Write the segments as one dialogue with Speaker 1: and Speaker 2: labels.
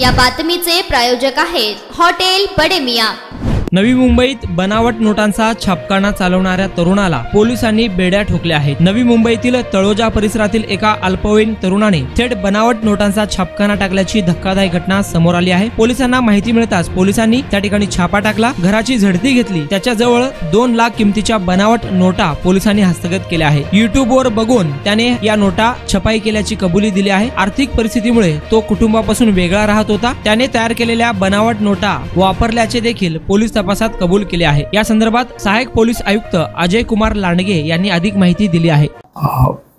Speaker 1: या बातमीचे प्रायोजक आहेत हॉटेल बडे मियां।
Speaker 2: नवी मुंबईत बनावट नोटांचा छापखाना चालवणाऱ्या तरुणाला पोलिसांनी बेड्या ठोकल्या आहेत। नवी मुंबईतील तळोजा परिसरातील एका अल्पवयीन तरुणाने थेट बनावट नोटांचा छापखाना टाकल्याची धक्कादायक घटना समोर आली आहे। पोलिसांना माहिती मिळताच पोलिसांनी त्या ठिकाणी छापा टाकला, घराची झडती घेतली। त्याच्या जवळ 2 लाख किमतीच्या बनावट नोटा पोलिसांनी हस्तगत केल्या आहेत। युट्यूबवर बघून त्याने या नोटा छपाई केल्याची कबुली दिली आहे। आर्थिक परिस्थितीमुळे तो कुटुंबापासून वेगळा राहत होता। त्याने तयार केलेल्या बनावट नोटा वापरल्याचे देखील पोलीस तपासात कबूल केले आहे। या संदर्भात सहाय्यक पोलीस आयुक्त अजय कुमार लांडगे यांनी अधिक माहिती दिली आहे।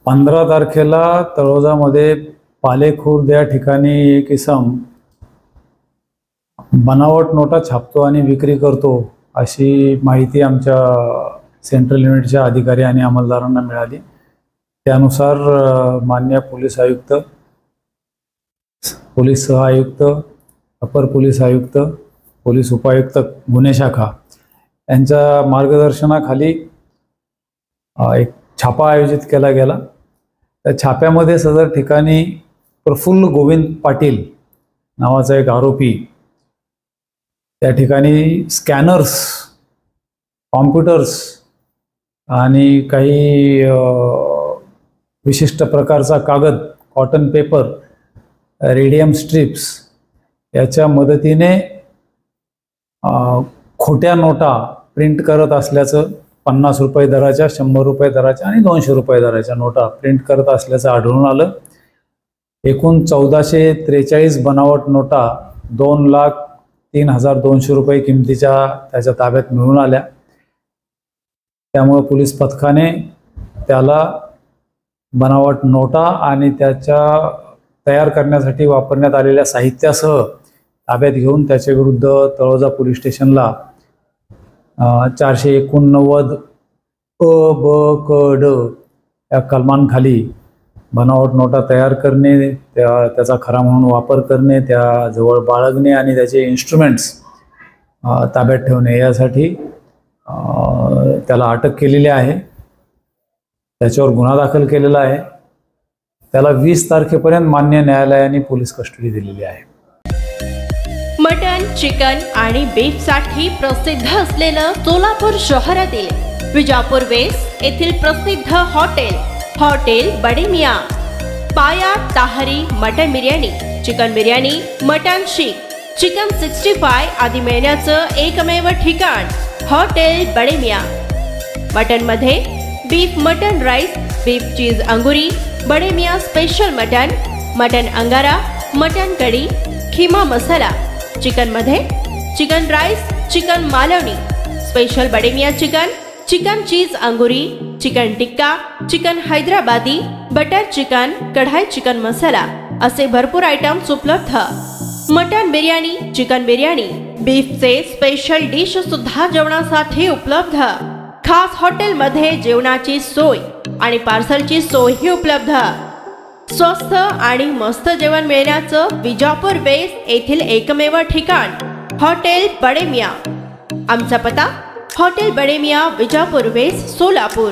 Speaker 3: 15 तारखेला तळोजामध्ये पालेखुर्द या ठिकाणी एक इसम बनावट नोटा छापतो आणि विक्री करतो अशी माहिती आमच्या सेंट्रल युनिटच्या अधिकारी आणि अंमलदारांना मिळाली। त्यानुसार माननीय पोलीस आयुक्त, पोलीस सहआयुक्त, अपर पोलीस आयुक्त, पोलीस उपायुक्त गुन्हे शाखा यांच्या मार्गदर्शनाखाली एक छापा आयोजित केला गेला। त्या छाप्यामध्ये सदर ठिकाणी प्रफुल्ल गोविंद पाटील नावाचा एक आरोपी त्या ठिकाणी स्कॅनर्स, कॉम्प्युटर्स आणि काही विशिष्ट प्रकारचा कागद, कॉटन पेपर, रेडियम स्ट्रिप्स याच्या मदतीने खोट्या नोटा प्रिंट करत असल्याचं, 50 रुपये दराच्या, 100 रुपये दराच्या आणि 200 रुपये दराच्या नोटा प्रिंट करत असल्याचं आढळून आलं। एकूण 1443 बनावट नोटा 2,03,200 रुपये किमतीच्या त्याच्या ताब्यात मिळून आल्या। त्यामुळे पोलीस पथकाने त्याला बनावट नोटा आणि त्याच्या तयार करण्यासाठी वापरण्यात आलेल्या साहित्यासह ताब्यात घेऊन त्याच्या विरुद्ध तळोजा पोलीस स्टेशनला 489 अ ब क ड या कलमांखाली बनावट नोटा तयार करणे, त्याचा खरा म्हणून वापर करणे, त्या जवळ बाळगणे आणि त्याचे इन्स्ट्रुमेंट्स ताब्यात ठेवणे यासाठी त्याला अटक केलेली आहे। त्याच्यावर गुन्हा दाखल केलेला आहे। त्याला 20 तारखेपर्यंत मान्य न्यायालयाने पोलीस कस्टडी दिलेली आहे।
Speaker 4: मटन, चिकन आणि बीफ साठी प्रसिद्ध असलेलं सोलापूर शहरातील विजापूर वेस्ट येथील प्रसिद्ध hotel Bade Miyan. Paya tahri mutton biryani, chicken biryani, mutton seekh, chicken 65 आदी मिळण्याचं एकमेव ठिकाण हॉटेल बडे मियां। मटन मध्ये beef mutton rice, beef cheese अंगुरी, Bade Miyan special mutton, mutton अंगारा, मटन कढी, खीमा मसाला। चिकन मध्ये chicken rice, chicken Malvani, special Bade Miyan chicken, chicken cheese अंगुरी, chicken tikka, chicken Hyderabadi, butter chicken, kadai chicken masala असे भरपूर आयटम्स उपलब्ध। मटन बिर्याणी, चिकन बिर्याणी, बीफचे स्पेशल डिश सुद्धा जेवणासाठी उपलब्ध। खास हॉटेलमध्ये जेवणाची सोय आणि पार्सलची सोयही उपलब्ध। स्वस्त आणि मस्त जेवण मिळण्याचं विजापूर वेस्ट येथील एकमेव ठिकाण हॉटेल बडे मियां। आमचा पत्ता हॉटेल बडे मियां, विजापूर वेस्ट, सोलापूर।